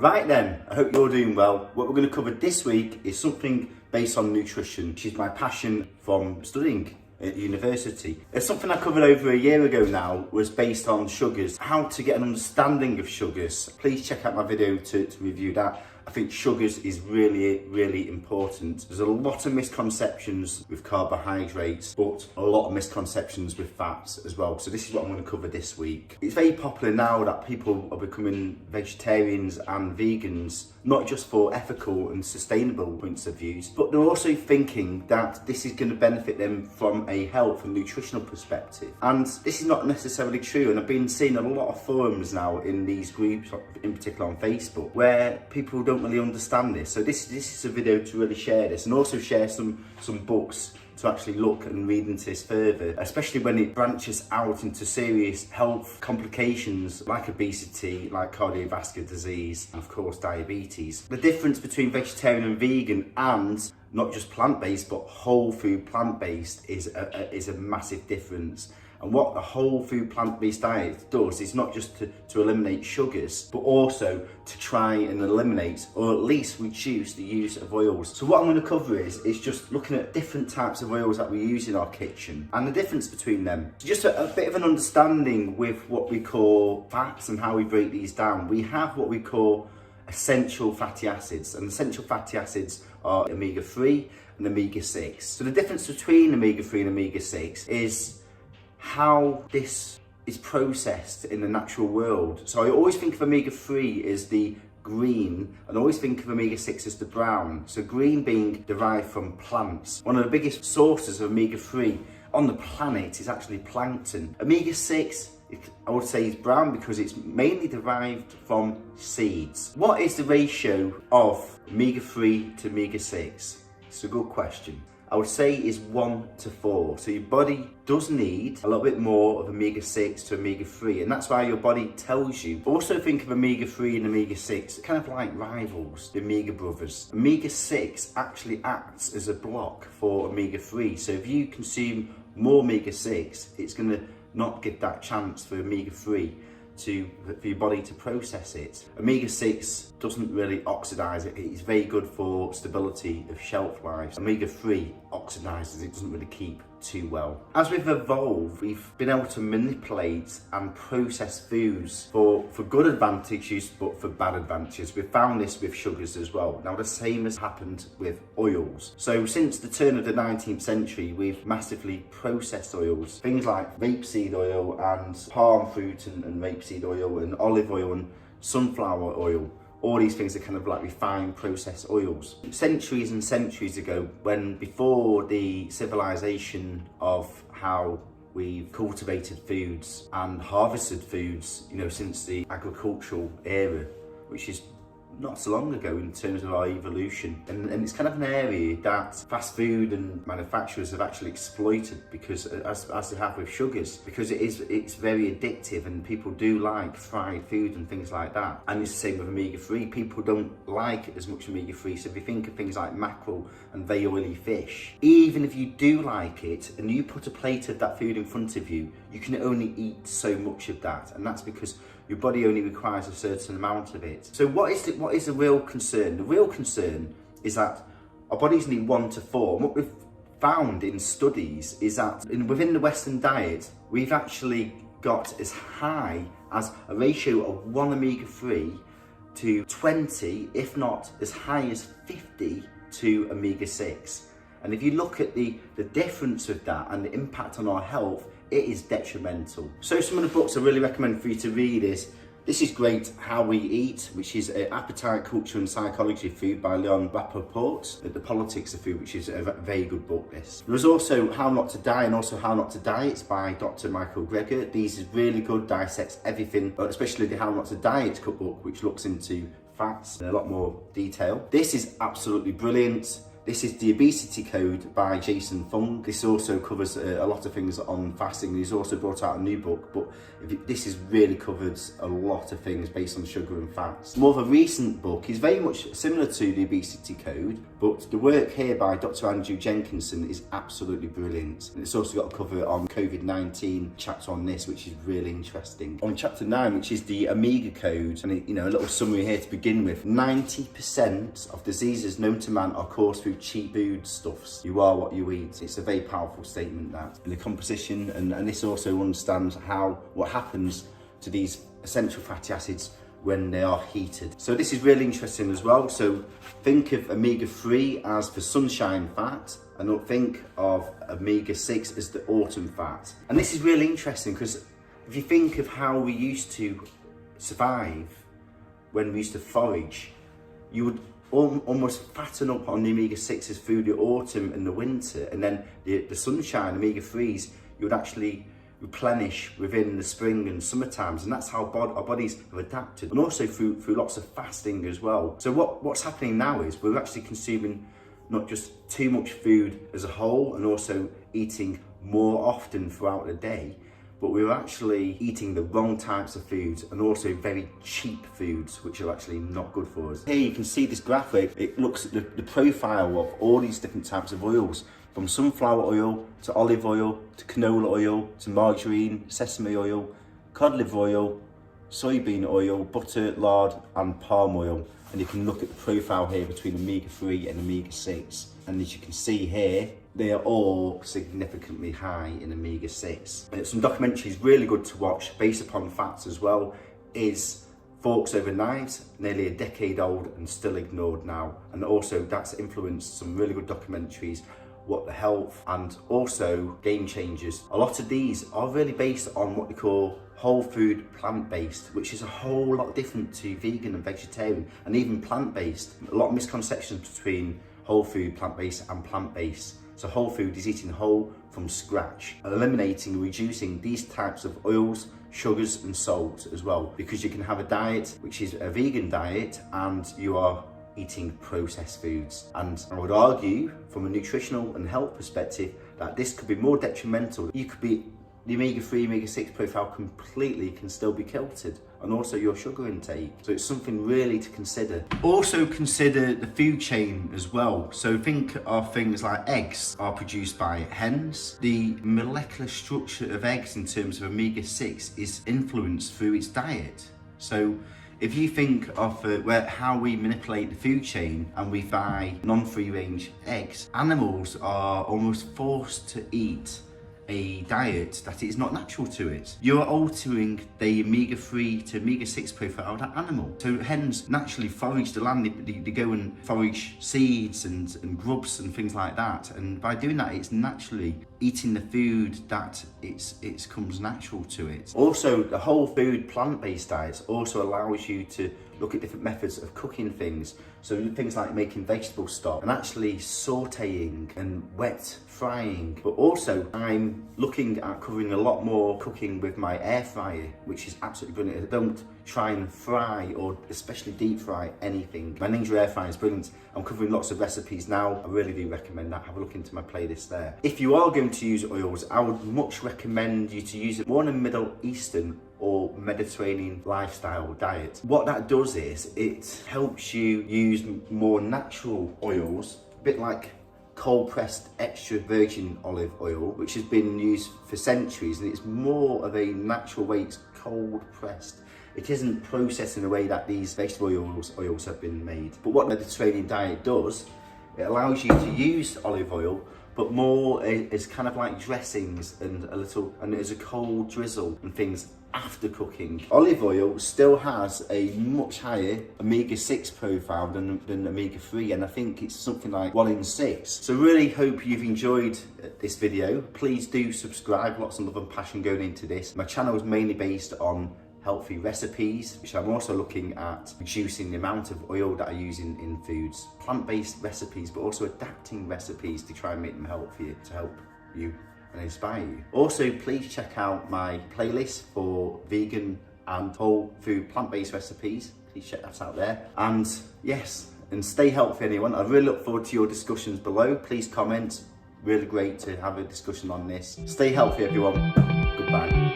Right then, I hope you're doing well. What we're going to cover this week is something based on nutrition, which is my passion from studying at university. It's something I covered over a year ago now, was based on sugars, how to get an understanding of sugars. Please check out my video to review that. I think sugars is really important. There's a lot of misconceptions with carbohydrates, but a lot of misconceptions with fats as well. So this is what I'm going to cover this week. It's very popular now that people are becoming vegetarians and vegans, not just for ethical and sustainable points of views, but they're also thinking that this is going to benefit them from a health and nutritional perspective. And this is not necessarily true. And I've been seeing a lot of forums now in these groups, in particular on Facebook, where people don't really understand this. So this is a video to really share this, and also share some books to actually look and read into this further, especially when it branches out into serious health complications like obesity, like cardiovascular disease, and of course diabetes. The difference between vegetarian and vegan, and not just plant-based but whole food plant-based, is a massive difference. And what the whole food plant-based diet does is not just to eliminate sugars, but also to try and eliminate, or at least reduce, the use of oils. So what I'm going to cover is just looking at different types of oils that we use in our kitchen and the difference between them. So just a bit of an understanding with what we call fats and how we break these down. We have what we call essential fatty acids, and essential fatty acids are omega-3 and omega-6. So the difference between omega-3 and omega-6 is how this is processed in the natural world. So I always think of omega-3 as the green, and I always think of omega-6 as the brown. So green being derived from plants. One of the biggest sources of omega-3 on the planet is actually plankton. Omega-6, I would say, is brown because it's mainly derived from seeds. What is the ratio of omega-3 to omega-6? It's a good question. I would say is 1:4. So your body does need a little bit more of omega-6 to omega-3, and that's why your body tells you. Also think of omega-3 and omega-6 kind of like rivals, the omega brothers. Omega-6 actually acts as a block for omega-3. So if you consume more omega-6, it's going to not give that chance for omega-3 for your body to process it. Omega-6 doesn't really oxidize it. It's very good for stability of shelf life. Omega-3 oxidizes it, doesn't really keep too well. As we've evolved, we've been able to manipulate and process foods for good advantages, but for bad advantages. We've found this with sugars as well. Now the same has happened with oils. So since the turn of the 19th century, we've massively processed oils. Things like rapeseed oil and palm fruit and rapeseed oil and olive oil and sunflower oil. All these things are kind of like refined processed oils. Centuries and centuries ago, before the civilization of how we've cultivated foods and harvested foods, since the agricultural era, which is not so long ago in terms of our evolution. And it's kind of an area that fast food and manufacturers have actually exploited, because as they have with sugars, because it's very addictive and people do like fried food and things like that. And it's the same with omega-3. People don't like as much omega-3. So if you think of things like mackerel and very oily fish, even if you do like it and you put a plate of that food in front of you, you can only eat so much of that. And that's because your body only requires a certain amount of it. So what is the real concern? The real concern is that our bodies need 1:4. And what we've found in studies is that within the Western diet, we've actually got as high as a ratio of 1 omega-3 to 20, if not as high as 50 to omega-6. And if you look at the difference of that and the impact on our health, it is detrimental. So some of the books I really recommend for you to read is, this is great, How We Eat, which is Appetite, Culture and Psychology of Food by Leon Rappaport. The Politics of Food, which is a very good book, this. There is also How Not to Die and also How Not to Diet by Dr. Michael Greger. These is really good, dissects everything, but especially the How Not to Diet cookbook, which looks into fats in a lot more detail. This is absolutely brilliant. This is the Obesity Code by Jason Fung. This also covers a lot of things on fasting. He's also brought out a new book, but this has really covered a lot of things based on sugar and fats. More of a recent book. He's very much similar to the Obesity Code, but the work here by Dr. Andrew Jenkinson is absolutely brilliant. And it's also got a cover on COVID-19 chapter on this, which is really interesting. On chapter 9, which is the Omega Code, and a little summary here to begin with. 90% of diseases known to man are caused through cheap foodstuffs. You are what you eat. It's a very powerful statement, that. And the composition, and this also understands what happens to these essential fatty acids when they are heated. So this is really interesting as well. So think of omega-3 as the sunshine fat, and think of omega-6 as the autumn fat. And this is really interesting because if you think of how we used to survive when we used to forage, you would almost fatten up on the omega-6s through the autumn and the winter, and then the sunshine, omega-3s, you would actually replenish within the spring and summer times, and that's how our bodies have adapted, and also through lots of fasting as well. So what's happening now is we're actually consuming not just too much food as a whole, and also eating more often throughout the day, but we're actually eating the wrong types of foods, and also very cheap foods, which are actually not good for us. Here you can see this graphic. It looks at the profile of all these different types of oils, from sunflower oil to olive oil to canola oil to margarine, sesame oil, cod liver oil, soybean oil, butter, lard and palm oil. And you can look at the profile here between omega-3 and omega-6. And as you can see here, they are all significantly high in omega-6. Some documentaries really good to watch based upon fats as well is Forks Over Knives, nearly a decade old and still ignored now. And also that's influenced some really good documentaries, What the Health, and also Game Changers. A lot of these are really based on what they call whole food plant-based, which is a whole lot different to vegan and vegetarian and even plant-based. A lot of misconceptions between whole food plant-based and plant-based. So whole food is eating whole from scratch, eliminating and reducing these types of oils, sugars and salt as well, because you can have a diet which is a vegan diet and you are eating processed foods. And I would argue from a nutritional and health perspective that this could be more detrimental. You could be, the omega-3, omega-6 profile completely can still be kilted, and also your sugar intake. So it's something really to consider. Also consider the food chain as well. So think of things like eggs are produced by hens. The molecular structure of eggs in terms of omega-6 is influenced through its diet. So if you think of how we manipulate the food chain and we buy non-free range eggs, animals are almost forced to eat a diet that is not natural to it. You're altering the omega-3 to omega-6 profile of that animal. So hens naturally forage the land, they go and forage seeds and grubs and things like that. And by doing that, it's naturally eating the food that it comes natural to it. Also, the whole food plant-based diet also allows you to look at different methods of cooking things. So things like making vegetable stock and actually sauteing and wet frying. But also I'm looking at covering a lot more cooking with my air fryer, which is absolutely brilliant. I don't try and fry or especially deep fry anything. My Ninja air fryer is brilliant. I'm covering lots of recipes now. I really do recommend that. Have a look into my playlist there. If you are going to use oils, I would much recommend you to use it more in a Middle Eastern or Mediterranean lifestyle diet. What that does is it helps you use more natural oils, a bit like cold pressed extra virgin olive oil, which has been used for centuries, and it's more of a natural way. It's cold pressed. It isn't processed in the way that these vegetable oils have been made. But what the Mediterranean diet does, it allows you to use olive oil, but more as kind of like dressings and as a cold drizzle and things after cooking. Olive oil still has a much higher omega-6 profile than omega-3, and I think it's something like 1 in 6. So really hope you've enjoyed this video. Please do subscribe. Lots of love and passion going into this. My channel is mainly based on healthy recipes, which I'm also looking at reducing the amount of oil that I use in foods. Plant-based recipes, but also adapting recipes to try and make them healthier to help you and inspire you. Also, please check out my playlist for vegan and whole food plant-based recipes. Please check that out there. And yes, and stay healthy, anyone. I really look forward to your discussions below. Please comment. Really great to have a discussion on this. Stay healthy, everyone. Goodbye.